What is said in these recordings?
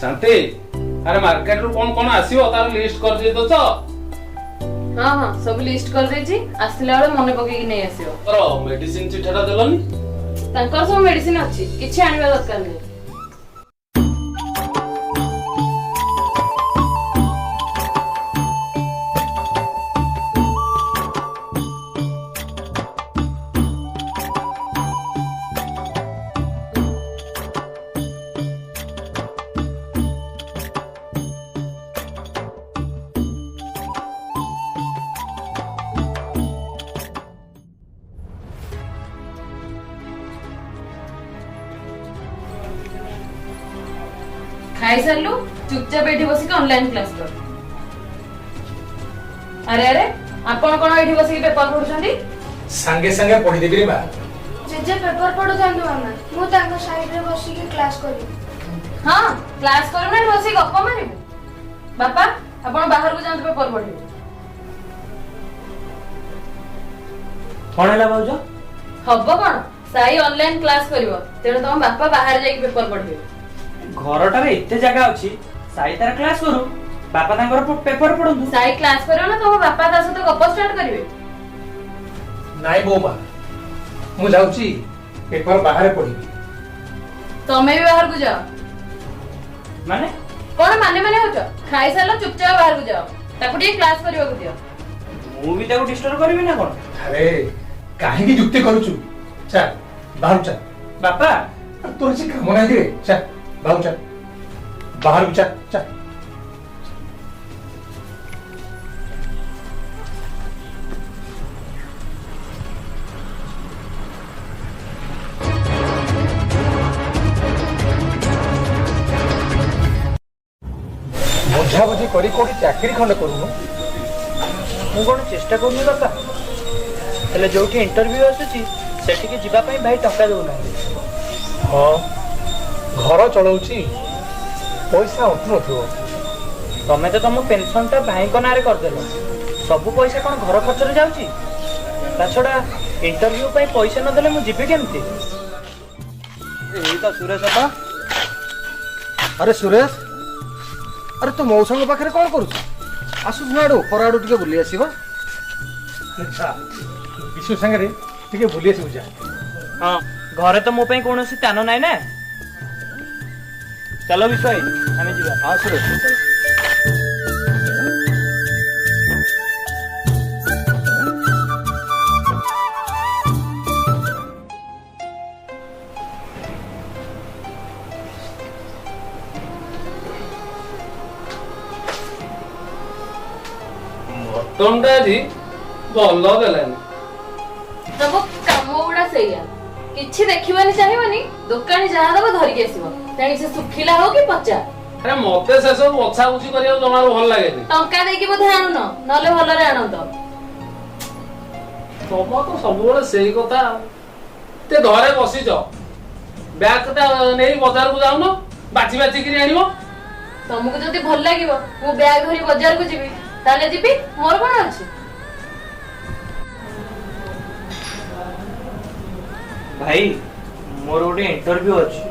शांति अरे मार्केट रू कौन कौन आसीबो तार लिस्ट कर दे दो तो हां हां सब लिस्ट कर दे छी आसला बेले मने पके कि नै आसीबो तोर मेडिसिन चिठाटा देलनी तांकर सब मेडिसिन अछि किछि आनिबा दरकार नै खाई सारलु चुपचाप एठी बसी के ऑनलाइन क्लास कर अरे अरे आपण कोन एठी बसी के पेपर पढुछंती संगे संगे पढी देबी रे बा जेजे पेपर पढुछंती मामा मु तांका साइड रे बसी के क्लास करी हां क्लास करू ना बसी गप्पा मारिबु बापा आपण बाहर को जांत पेपर पढिबु कोन हला बाउजो हब्बो कोन साई ऑनलाइन क्लास करिवो तेरो तम बापा बाहर जाई पेपर पढिबे घरटारे एते जगह अछि साई तार क्लास करू बापा तांकर पेपर पढंतु साई क्लास करियो ना तम बापा ता सହିତ गप्प स्टार्ट करिवे नाइ बोमा मु जाउची पेपर बाहर पढिबी तमे भी बाहर को जाओ माने कोन माने होचो खाई सारलो चुपचाप बाहर को जाओ ताकू टी क्लास करियो को दियो मु भी ताको डिस्टर्ब करबी ना कोन अरे काहे की जुक्ति करूछु चल बाहर चल बापा तोर से काम नाही रे चल बाहर चल बाहर चल चल बुझाबुझी करी कोठी चाकरी खंड करूनु मु कोन चेष्टा करनी बापा हेले जोठी इंटरव्यू आसुची सेठी के जिबा पई भाई टका दउ ना हाँ घर चलाउची पैसा उठु नथिबो तमे तो तुम पेंशन टा भाई को नारे कर देलो सब पैसा कोन घर खर्च रे जाउची ता छोड़ा इंटरव्यू पई पैसा न देले मु जिबे केमती एही तो सुरेश बापा अरे सुरेश अरे तू मौसंग पाखे कौन करुछ आसुस ना आडू पर आडू टिके बुली आसीबो अच्छा विशु संगे टिके भूली आसी बुझा हां घरे तो मो पई कोनोसी तानो नाइ ना चलो विषय हमें जीवा हाँ सुरेश चल मटनटा जी भल देलानी सब काम गुडा सेया किछि देखिबानी चाहिबानी दुकानी जहा दबो धरि के आसीबो ताणी से सुखिला हो कि पच्चा अरे मते से सब बछा बुझी करिया जमारो भल लागेनी टंका देकी बोधे आनु न नले भलरे आनंद तब तो सब बेले सेही कथा ते घरे बसिछ बैगटा नै बाजार को जाउनो बाची बाची करी आनिबो तुमको जदी भल लागिबो मु बैग धरि बाजार को जिबी ताले जिबी मोर कोन अछि भाई मोर गोटे इंटरव्यू अछि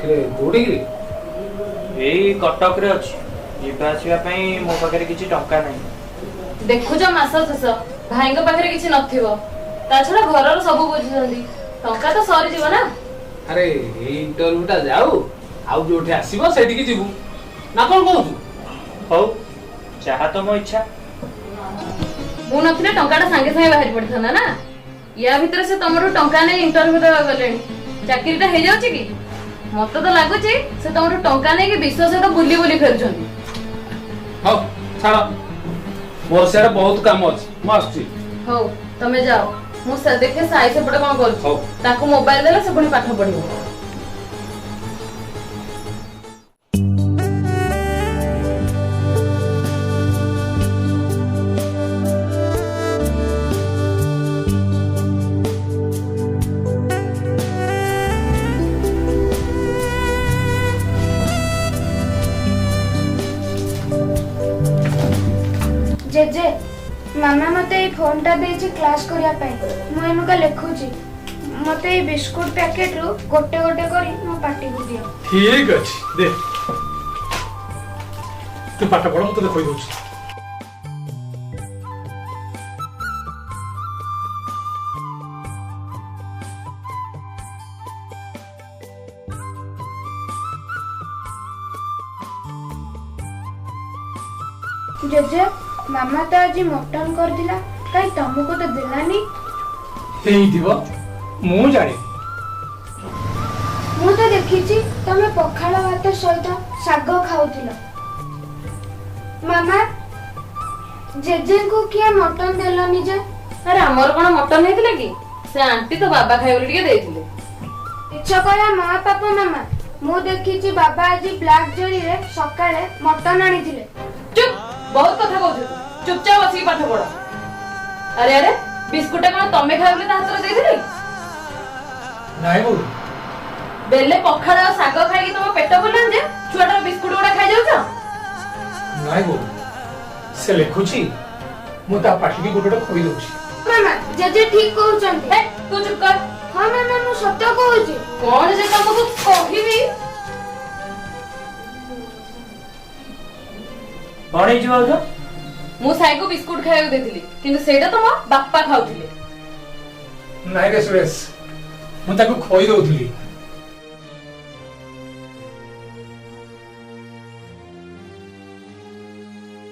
के गोडी गिरी एई कटक रे अछि जिबा आसीबा पई मो पाखरे किछि टंका नै देखु जो मास शेष भाई को पाखरे किछि नथिबो ता छडा घरर सब बुझिसंदी टंका तो सरी जीव ना अरे ए इंटरव्यूटा जाऊ आउ जोठी आसीबो सेठी की जिबू ना कोन कहू हौ चाहा तो मो इच्छा मु नथिले टंकाटा संगे संगे बाहर पड़थना ना या भीतर से तमरो टंका नै इंटरव्यू देवा गलेनी चाकरीटा हे जाउची की मते तो लागुची से तमरो टंका नै कि विश्वास से तो बुली बुली फेरछंती हौ छाड़ मोर सेरा बहुत काम अछि मस्ती हौ तमे जाओ मु से देखे साई से पडे कोन हौ। करछ ताको मोबाइल देला से पुनी पाठ पढिबो जेजे मामा मते ए फोनटा देछि क्लास करिया पई मु एनुका लेखुछि मते ए बिस्कुट पैकेट रु गोटे गोटे करी मो पाटी को दियो ठीक अछि दे ତୁ ପାଠ ପଢ ମୁଁ ତତେ କହିଦଉଛି। ଜେଜେ ମାମା ତ ଆଜି ମଟନ କରିଥିଲା, କାଇଁ ତମକୁ ତ ଦେଲାନି? ହେଇଥିବ, ମୁଁ ଜାଣିନି। ମୁଁ ତ ଦେଖିଛି ତମେ ପଖାଳ ଭାତ ସହିତ ଶାଗ ଖାଉଥିଲ। ମାମା ଜେଜେଙ୍କୁ କିଏ ମଟନ ଦେଲନି ଯେ? ଆରେ ଆମର କଣ ମଟନ ହେଇଥିଲା କି? ସେ ଆଣ୍ଟି ତ ବାବା ଖାଇବେ ବୋଲି ଟିକେ ଦେଇଥିଲେ। ମିଛ କହିବା ମା ପାପ ମାମା। ମୁଁ ଦେଖିଛି ବାବା ଆଜି ବ୍ଲାକ୍ ଜରିରେ ସକାଳେ ମଟନ ଆଣିଥିଲେ। ଚୁପ୍, ବହୁତ କଥା କହୁଛୁ ତୁ। ଚୁପଚାପ ବସିକି ପାଠ ପଢ। ଆରେ ଆରେ ବିସ୍କୁଟ କଣ ତମେ ଖାଇବ ବୋଲି ତା ହାତରେ ଦେଇଥିଲି? ନାଇଁ ବୋଉ, ବେଲେ ପଖାଳ ଆଉ ଶାଗ ଖାଇକି ତମ ପେଟ ବୁଲାନି ଯେ ଛୁଆଟାର ବିସ୍କୁଟ ଗୁଡା ଖାଇଯାଉଛ? ନାଇଁ ବୋଉ, ସେ ଲେଖୁଛି, ମୁଁ ତା ପାଟିକି ଗୋଟେ ଗୋଟେ କହିଦଉଛି। ମାମା ଜେଜେ ଠିକ କହୁଛନ୍ତି। ହେ, ତୁ ଚୁପ୍ କର। ହଁ ମାମା ମୁଁ ସତ କହୁଛି। କଣ ଯେ ତମକୁ କହିବି? କଣ ହେଇଛି ଭାଉଜ? ମୁଁ ସାଇକୁ ବିସ୍କୁଟ ଖାଇବାକୁ ଦେଇଥିଲି, କିନ୍ତୁ ସେଇଟା ତ ମୋ ବାପା ଖାଉଥିଲେ। ନାଇଁ ରେ ସୁରେଶ, ମୁଁ ତାକୁ ଖୋଇ ଦଉଥିଲି।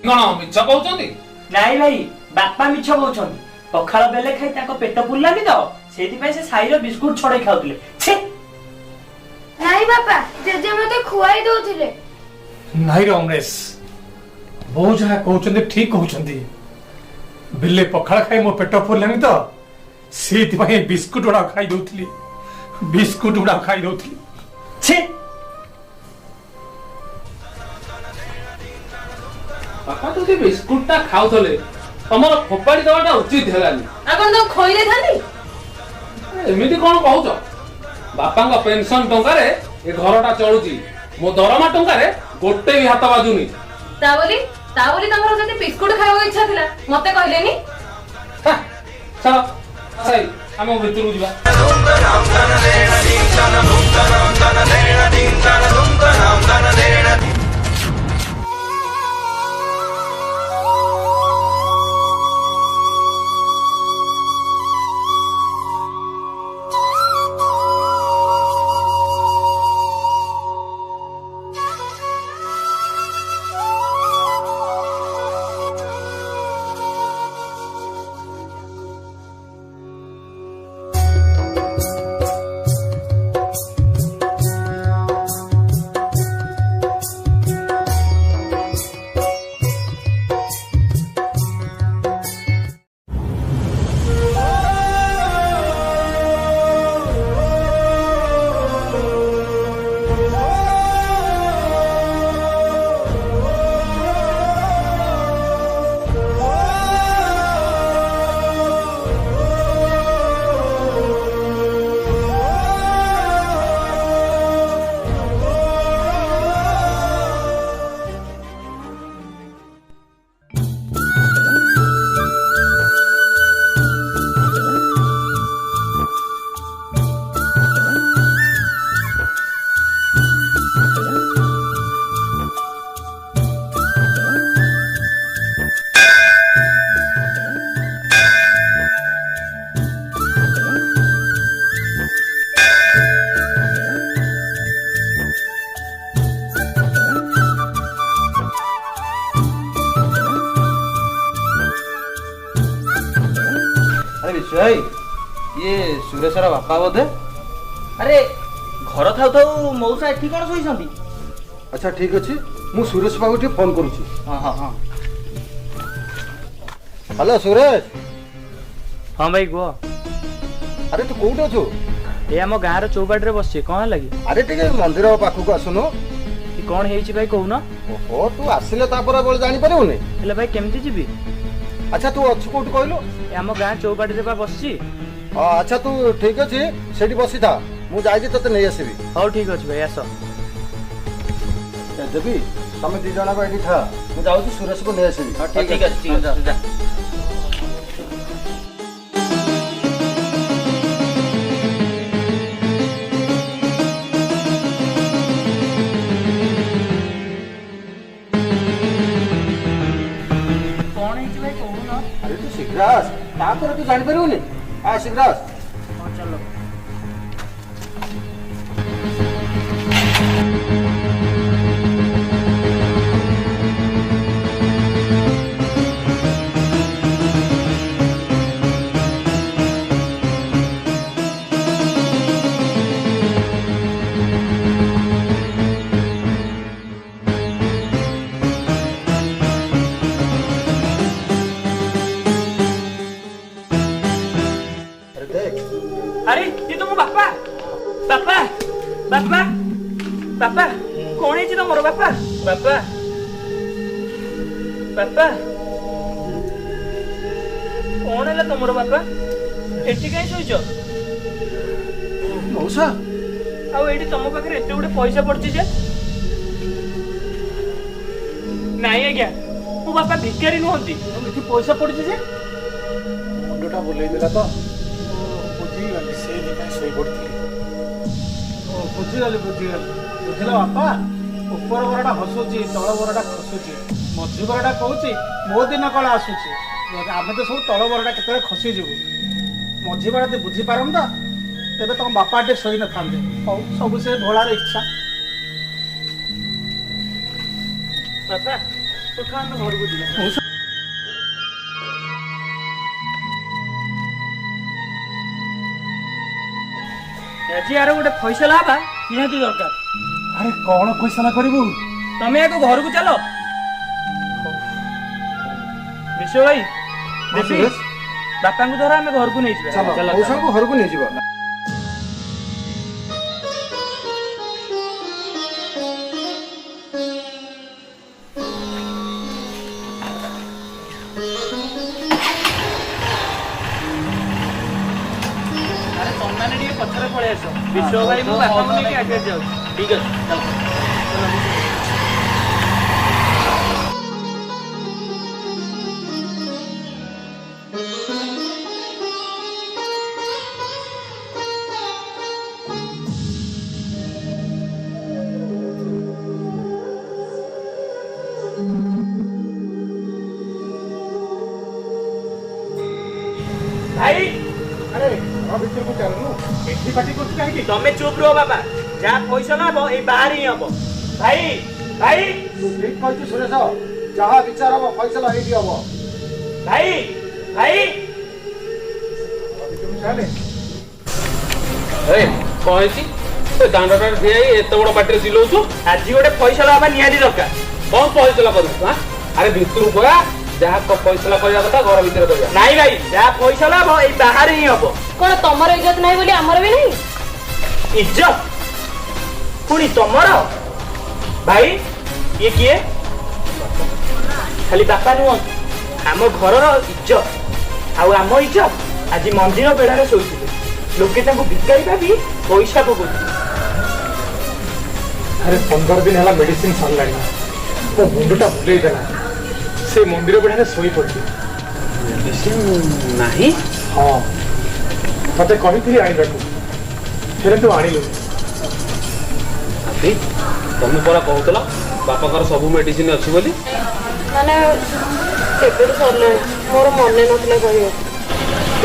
କଣ ମିଛ କହୁଛନ୍ତି? ନାଇଁ ଭାଇ, ବାପା ମିଛ କହୁଛନ୍ତି। ପଖାଳ ବେଲେ ଖାଇ ତାଙ୍କ ପେଟ ପୁରିଲାନି ତ, ସେଇଥିପାଇଁ ସେ ସାଇର ବିସ୍କୁଟ ଛଡେଇ ଖାଉଥିଲେ। ଛେ! ନାଇଁ ବାପା, ଜେଜେ ମତେ ଖୁଆଇ ଦଉଥିଲେ। ନାଇଁ ରେ ଅମରେଶ, ବୋଉ ଯାହା କହୁଛନ୍ତି ଠିକ କହୁଛନ୍ତି। ବିଲେ ପଖାଳ ଖାଇ ମୋ ପେଟ ପୁରିଲାନି ତ, ସେଇଥିପାଇଁ ବିସ୍କୁଟ ଗୁଡାକ ଖାଇ ଦଉଥିଲି। ବିସ୍କୁଟ ଗୁଡାକ ଖାଇ ଦଉଥିଲି। ଛେ! ବାପା ଯଦି ବିସ୍କୁଟ ଟା ଖାଉଥିଲେ ତମର ଫୋପାଡି ଦେବାଟା ଉଚିତ ହେଲାନି। ଆଉ କଣ ତମକୁ ଖୋଇ ଦେଇଥାନ୍ତି? ଏମିତି କଣ କହୁଛ? ବାପାଙ୍କ ପେନସନ ଟଙ୍କାରେ ଏ ଘରଟା ଚଳୁଛି। ମୋ ଦରମା ଟଙ୍କାରେ ଗୋଟେ ବି ହାତ ବାଜୁନି। ତା ବୋଲି ତମର ଯଦି ବିସ୍କୁଟ ଖାଇବାକୁ ଇଚ୍ଛା ଥିଲା ମତେ କହିଲେନି? ହା, ଚାଲ ସାଇ ଆମେ ଭିତରକୁ ଯିବା। ଭାଇ ଇଏ ସୁରେଶର ବାପା ବୋଧେ? ଆରେ ଘର ଥାଉ ଥାଉ ମଉସା ଏଠି କଣ ଶୋଇଛନ୍ତି? ଆଚ୍ଛା ଠିକ ଅଛି, ମୁଁ ସୁରେଶ ବାବୁ ଟିକେ ଫୋନ କରୁଛି। ହଁ ହଁ ହଁ ହ୍ୟାଲୋ ସୁରେଶ। ହଁ ଭାଇ କୁହ। ଆରେ ତୁ କୋଉଠି ଅଛୁ? ଏ ଆମ ଗାଁର ଚୌପାଟିରେ ବସିଛି। କଣ ହେଲା କି? ଆରେ ଟିକେ ମନ୍ଦିର ପାଖକୁ ଆସୁନୁ। କି କଣ ହେଇଛି ଭାଇ କହୁନ? ଓହୋ, ତୁ ଆସିଲେ ତାପରେ ବଳେ ଜାଣିପାରିବୁନି। ହେଲେ ଭାଇ କେମିତି ଯିବି? ଆଚ୍ଛା ତୁ ଅଛୁ କୋଉଠି କହିଲୁ? ଏ ଆମ ଗାଁ ଚୌପାଟିରେ ବା ବସିଛି। ହଁ ଆଚ୍ଛା ତୁ ଠିକ ଅଛି, ସେଇଠି ବସିଥା, ମୁଁ ଯାଇକି ତତେ ନେଇ ଆସିବି। ହଉ ଠିକ ଅଛି ଭାଇ, ଆସ। ଦେବି ତମେ ଦି ଜଣକ ଏଠି ଥା, ମୁଁ ଯାଉଛି ସୁରେଶକୁ ନେଇ ଆସିବି। ଠିକ ଅଛି ଠିକ ଅଛି, ଯା। ପରେ ତୁ ଜାଣିପାରିବୁନି। ଆ ଶୀଘ୍ର ଆସ। ହଁ ଚାଲ। अरे ये तो मो बापा बापा बापा बापा कौन है तो मोर बापा बापा बापा कौन है तुमर बापा एटी कहीं शोच मौसा आउ एटी तुम पाखे एत गोटे पैसा पड़ी जे नाई आज्ञा मो बापा भिकारी नुहति ଏଠି ପଇସା ପଡିଛି ଯେ ମୁଣ୍ଡଟା ବୁଲେଇ ଦେଲା ତ ବୁଝିଗଲି ସେଇଥିପାଇଁ ଶୋଇ ପଡିଥିଲି। ବୁଝିଗଲି ବୁଝିଲ ବାପା। ଉପର ବରଟା ହସୁଛି ତଳ ବରଟା ଖସୁଛି ମଝି ବରଟା କହୁଛି ମୋ ଦିନ କଳ ଆସୁଛି। ଆମେ ତ ସବୁ ତଳ ବରଟା କେତେବେଳେ ଖସିଯିବୁ। ମଝି ବରଟା ଯଦି ବୁଝିପାରନ୍ତା ତେବେ ତମ ବାପା ଟିକେ ଶୋଇ ନଥାନ୍ତେ। ହଉ ସବୁ ସେ ଭୋଳାର ଇଚ୍ଛା। ବାପା ଉଠ ଆମେ ଘରକୁ ଯିବା। ଆଜି ଆର ଗୋଟେ ଫଇସଲା ହବା ନିହାତି ଦରକାର। ଆରେ କଣ ଫଇସଲା କରିବୁ? ତମେ ଆଗ ଘରକୁ ଚାଲ। ବିଶ୍ୱ ଭାଇ ଦେବୀ ବାପାଙ୍କୁ ଧର ଆମେ ଘରକୁ ନେଇଯିବା। ଚାଲ ମଉସାଙ୍କୁ ଘରକୁ ନେଇଯିବା। ଆରେ ତମମାନେ ଟିକେ ପଛରେ ପଳେଇ ଆସ। ବିଶ୍ୱ ଭାଇ ମୁଁ ବାପାଙ୍କୁ ନେଇକି ଆଗରେ ଯାଉଛି। ଠିକ ଅଛି ଚାଲ। भाई ଆରେ ଘର ଭିତରକୁ ଚାଲୁନୁ। ଏଠି ପାଟି କରୁଛୁ କାହିଁକି? ତମେ ଚୁପ ରୁହ ବାପା। ଯାହା ପଇସା ନା ହବ ଏଇ ବାହାରେ ହିଁ ହବ। ଭାଇ ଭାଇ ତୁ ଠିକ କହିଛୁ ସୁରେଶ। ଯାହା ବିଚାର ହବ ଫଇସଲା ହେଇକି ହବ। ଭାଇ ଭାଇ ଚାଲେ। ଏ କଣ ହେଇଛି? ଏ ଦାଣ୍ଡଟାରେ ଠିଆ ହେଇ ଏତେ ବଡ ପାଟିରେ ଚିଲଉଛୁ? ଆଜି ଗୋଟେ ଫଇସଲା ହବା ନିହାତି ଦରକାର। କଣ ଫଇସଲା କରୁଛୁ? ଆରେ ଭିତରକୁ ପଳା। ଯାହା ଫଇସଲା କରିବା କଥା ଘର ଭିତରେ କରିବା। ନାଇଁ ଭାଇ ଯାହା ଫଇସଲା ହବ ଏଇ ବାହାରେ ହିଁ ହବ। କଣ ତମର ଇଜ୍ଜତ ନାହିଁ ବୋଲି ଆମର ବି ନାହିଁ? ଇଜ୍ଜତ ପୁଣି ତମର? ଭାଇ ଇଏ କିଏ? ଖାଲି ବାପା ନୁହନ୍ତି ଆମ ଘରର ଇଜ୍ଜତ। ଆଉ ଆମ ଇଜ୍ଜତ ଆଜି ମନ୍ଦିର ବେଢାରେ ଶୋଇଥିଲେ। ଲୋକେ ତାଙ୍କୁ ଭିକାରୀ ଭାବି ପଇସା ପକଉଥିଲେ। ଆରେ 15 ଦିନ ହେଲା ମେଡିସିନ ସରିଲାଣି। ମୋ ମୁଣ୍ଡଟା ବୁଲେଇ ଦେଲା। ସେ ମନ୍ଦିର ବେଢାରେ ଶୋଇ ପଡିଛି। ନାହିଁ। ହଁ ତତେ କହିଥିଲି ଆଣିବାକୁ, ହେଲେ ତୁ ଆଣିଲୁନି। ତମେ ପରା କହୁଥିଲ ବାପାଙ୍କର ସବୁ ମେଡିସିନ ଅଛି ବୋଲି। ମାନେ କେବେଠୁ ସରିଲାଣି, ମୋର ମନେ ନଥିଲା କହିବାକୁ।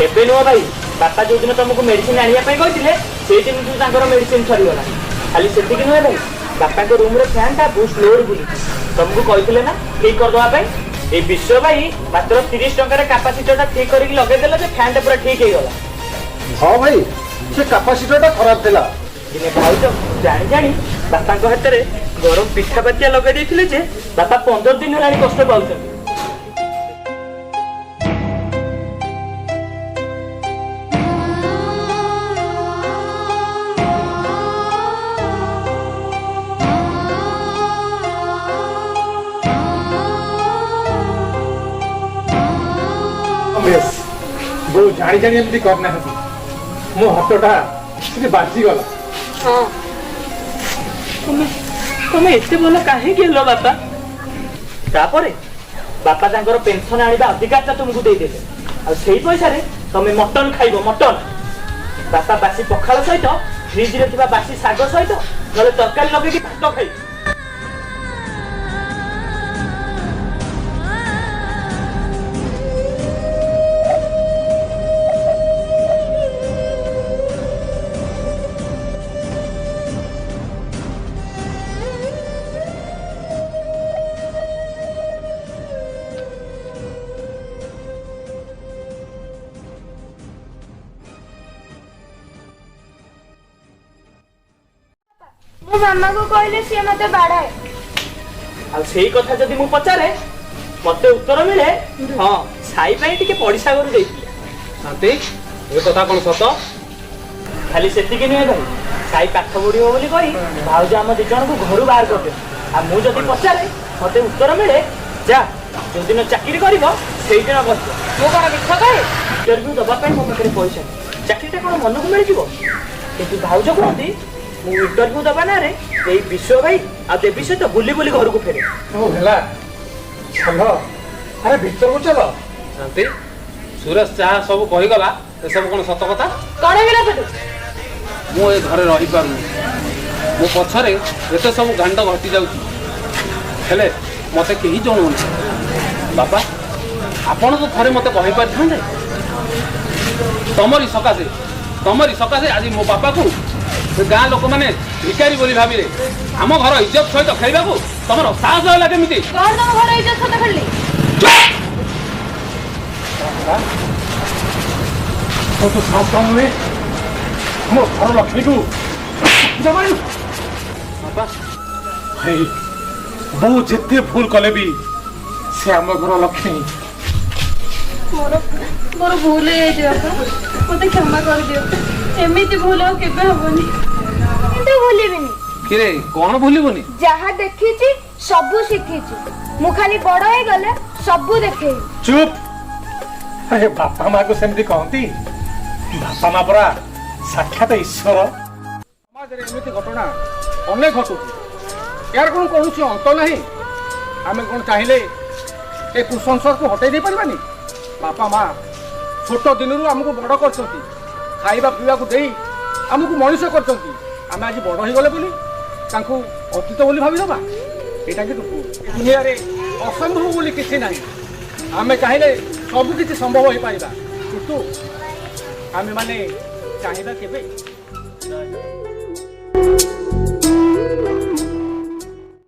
ଏବେ ନୁହଁ ଭାଇ, ବାପା ଯୋଉଦିନ ତମକୁ ମେଡିସିନ ଆଣିବା ପାଇଁ କହିଥିଲେ ସେଇଦିନଠୁ ତାଙ୍କର ମେଡିସିନ ସରିଗଲା। ଖାଲି ସେତିକି ନୁହେଁ ଭାଇ, ବାପାଙ୍କ ରୁମରେ ଫ୍ୟାନ୍ ଟା ବହୁତ ସ୍ଲୋରେ ବୁଲୁଛି। ତମକୁ କହିଥିଲେ ନା ଠିକ କରିଦବା ପାଇଁ। এই ବିଶ୍ୱ ଭାଇ ମାତ୍ର 30 ଟଙ୍କାରେ କାପାସିଟରଟା ଠିକ କରିକି ଲଗେଇଦେଲା ଯେ ଫ୍ୟାନଟା ପୁରା ଠିକ ହେଇଗଲା। ହଁ ଭାଇ ସେ କାପାସିଟରଟା ଖରାପ ଥିଲା। ଦିନେ ଭାଉଜ ଜାଣି ଜାଣି ବାପାଙ୍କ ହାତରେ ଗରମ ପିଠା ପାତିଆ ଲଗାଇ ଦେଇଥିଲେ ଯେ ବାପା 15 ଦିନ ହେଲାଣି କଷ୍ଟ ପାଉଛନ୍ତି। ବୋଉ ଜାଣି ଜାଣି ଏମିତି କରିନାହାନ୍ତି। ମୋ ହାତଟା ଟିକେ ବାଜିଗଲା। ହଁ ତମେ ଏତେ ଭଲ କାହିଁକି ହେଲ ବାପା? ତାପରେ ବାପା ତାଙ୍କର ପେନସନ ଆଣିବା ଅଧିକାରଟା ତୁମକୁ ଦେଇଦେଲେ। ଆଉ ସେଇ ପଇସାରେ ତମେ ମଟନ ଖାଇବ। ମଟନ ବାପା ବାସି ପଖାଳ ସହିତ ଫ୍ରିଜରେ ଥିବା ବାସି ଶାଗ ସହିତ ନହେଲେ ତରକାରୀ ଲଗେଇକି ଭାତ ଖାଇବ। ମୋ ମାମାକୁ କହିଲେ ସିଏ ମତେ ବାଡାଏ। ଆଉ ସେଇ କଥା ଯଦି ମୁଁ ପଚାରେ ମତେ ଉତ୍ତର ମିଳେ ହଁ ସାଇ ପାଇଁ ଟିକେ ପଡିଶା ଘରୁ ଦେଇଥିଲେ। ଶାନ୍ତି ଏ କଥା କଣ ସତ? ଖାଲି ସେତିକି ନୁହେଁ ଭାଇ, ସାଇ ପାଠ ପଢିବ ବୋଲି କହି ଭାଉଜ ଆମ 2 ଜଣଙ୍କୁ ଘରୁ ବାହାର କରିଦେବେ। ଆଉ ମୁଁ ଯଦି ପଚାରେ ମତେ ଉତ୍ତର ମିଳେ ଯା ଯୋଉଦିନ ଚାକିରି କରିବ ସେଇଦିନ ବସିବ। ମୁଁ କଣ ମିଛ କହେ? ଇଣ୍ଟରଭ୍ୟୁ ଦବା ପାଇଁ ମୋ ପାଖରେ ପଇସା ନାହିଁ, ଚାକିରିଟା କଣ ମନକୁ ମିଳିଯିବ? କିନ୍ତୁ ଭାଉଜ କୁହନ୍ତି ମୁଁ ଇଣ୍ଟରଭ୍ୟୁ ଦବା ନାଁରେ ଏଇ ବିଶ୍ୱ ଭାଇ ଆଉ ଦେବୀ ସହିତ ବୁଲି ବୁଲି ଘରକୁ ଫେରେ। ହଉ ହେଲା ଚାଲ, ଆରେ ଭିତରକୁ ଚାଲ। ଶାନ୍ତି ସୁରେଶ ଯାହା ସବୁ କହିଗଲା ଏସବୁ କଣ ସତ କଥା? କଣ ହେଇଗଲା ସେଠୁ? ମୁଁ ଏ ଘରେ ରହିପାରୁନି। ମୋ ପଛରେ ଏତେ ସବୁ ଗାଣ୍ଡ ଘଟି ଯାଉଛି, ହେଲେ ମତେ କେହି ଜଣଉନି। ବାପା ଆପଣ ତ ଥରେ ମତେ କହିପାରିଥାନ୍ତେ। ତମରି ସକାଶେ ଆଜି ମୋ ବାପାକୁ ଗାଁ ଲୋକମାନେ ଭିକାରୀ ବୋଲି ଭାବିଲେ। ଆମ ଘର ଇଜ୍ଜତ ସହିତ ଖେଳିବାକୁ ତମର ସାହସ ହେଲା କେମିତି? କଣ ତମ ଘର ଇଜ୍ଜତ ସହିତ ଖେଳିଲି? ତୁ ସାହସ ନୁହେଁ ମୋ ଘର ଲକ୍ଷ୍ମୀକୁ ଜମାଇଲୁ। ବାପା ଭାଇ ବୋଉ ଯେତେ ଭୁଲ କଲେ ବି ସେ ଆମ ଘର ଲକ୍ଷ୍ମୀ। ମୋର ଭୁଲ ହେଇଯାଇଛି ବାପା, ମତେ କ୍ଷମା କରିଦିଅ। ଏମିତି ଭୁଲ ଆଉ କେବେ ହବନି। କିନ୍ତୁ ଭୁଲିବିନି। କିରେ କଣ ଭୁଲିବୁନି? ଯାହା ଦେଖିଛି ସବୁ ଶିଖିଛି। ମୁଁ ଖାଲି ବଡ ହେଇଗଲେ ସବୁ ଦେଖେଇବି। ଚୁପ! ଆରେ ବାପା ମାକୁ ସେମିତି କହନ୍ତି? ବାପା ମା ପରା ସାକ୍ଷାତ ଈଶ୍ୱର। ସମାଜରେ ଏମିତି ଘଟଣା ଅନେକ ଘଟୁଛି, ଏହାର କ'ଣ କୌଣସି ଅନ୍ତ ନାହିଁ? ଆମେ କ'ଣ ଚାହିଁଲେ ଏ କୁସଂସ୍କାରକୁ ହଟେଇ ଦେଇପାରିବାନି? ବାପା ମା ଛୋଟ ଦିନରୁ ଆମକୁ ବଡ଼ କରିଛନ୍ତି, ଖାଇବା ପିଇବାକୁ ଦେଇ ଆମକୁ ମଣିଷ କରିଛନ୍ତି। ଆମେ ଆଜି ବଡ଼ ହେଇଗଲେ ବୋଲି ତାଙ୍କୁ ଅତୀତ ବୋଲି ଭାବିଦେବା, ଏଇଟା କିନ୍ତୁ ଭୁଲ। ଏ ଦୁନିଆରେ ଅସମ୍ଭବ ବୋଲି କିଛି ନାହିଁ। ଆମେ ଚାହିଁଲେ ସବୁ କିଛି ସମ୍ଭବ ହେଇପାରିବା, କିନ୍ତୁ ଆମେମାନେ ଚାହିଁବା କେବେ?